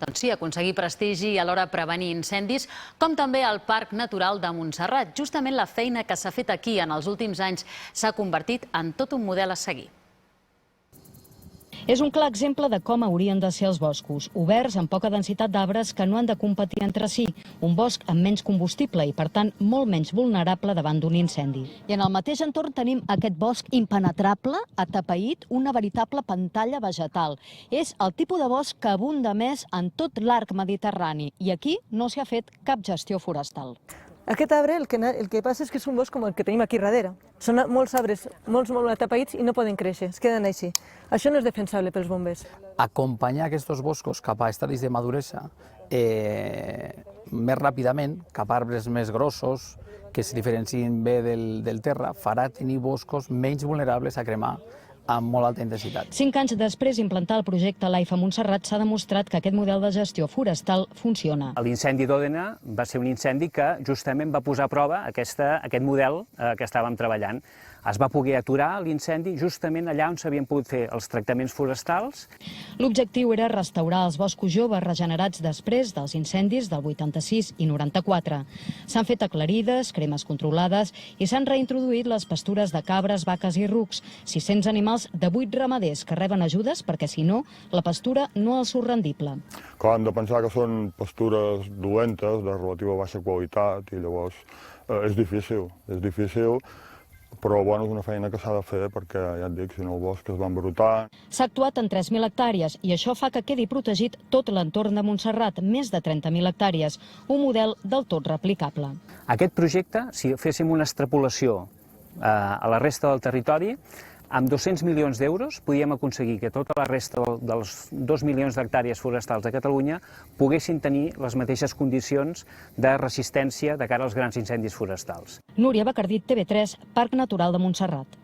Doncs sí, aconseguir prestigi i alhora prevenir incendis, com també al Parc Natural de Montserrat. Justament la feina que s'ha fet aquí en els últims anys s'ha convertit en tot un model a seguir. És un clar exemple de com haurien de ser els boscos, oberts amb poca densitat d'arbres que no han de competir entre si, un bosc amb menys combustible i, per tant, molt menys vulnerable davant d'un incendi. I en el mateix entorn tenim aquest bosc impenetrable, atapeït, una veritable pantalla vegetal. És el tipus de bosc que abunda més en tot l'arc mediterrani i aquí no s'hi ha fet cap gestió forestal. Aquest arbre el que passa és que és un bosc com el que tenim aquí darrere. Són molts arbres molt atapeïts i no poden créixer, es queden així. Això no és defensable pels bombers. Acompanyar aquests boscos cap a estadis de maduresa més ràpidament, cap a arbres més grossos, que es diferencien bé del terra, farà tenir boscos menys vulnerables a cremar amb molt alta intensitat. 5 anys després d'implantar el projecte LIFE a Montserrat s'ha demostrat que aquest model de gestió forestal funciona. L'incendi d'Òdena va ser un incendi que justament va posar a prova aquest model que estàvem treballant. Es va poder aturar l'incendi justament allà on s'havien pogut fer els tractaments forestals. L'objectiu era restaurar els boscos joves regenerats després dels incendis del 86 i 94. S'han fet aclarides, cremes controlades i s'han reintroduït les pastures de cabres, vaques i rucs, 600 animals de 8 ramaders que reben ajudes perquè, si no, la pastura no els surt rendible. Clar, hem de pensar que són pastures dolentes, de relativa baixa qualitat, i llavors és difícil, però bueno, és una feina que s'ha de fer perquè, ja et dic, si no el bosc es va embrutar. S'ha actuat en 3.000 hectàrees i això fa que quedi protegit tot l'entorn de Montserrat, més de 30.000 hectàrees, un model del tot replicable. Aquest projecte, si féssim una extrapolació a la resta del territori, amb 200 milions d'euros podíem aconseguir que tota la resta dels 2 milions d'hectàrees forestals de Catalunya poguessin tenir les mateixes condicions de resistència de cara als grans incendis forestals. Núria Bacardí, TV3, Parc Natural de Montserrat.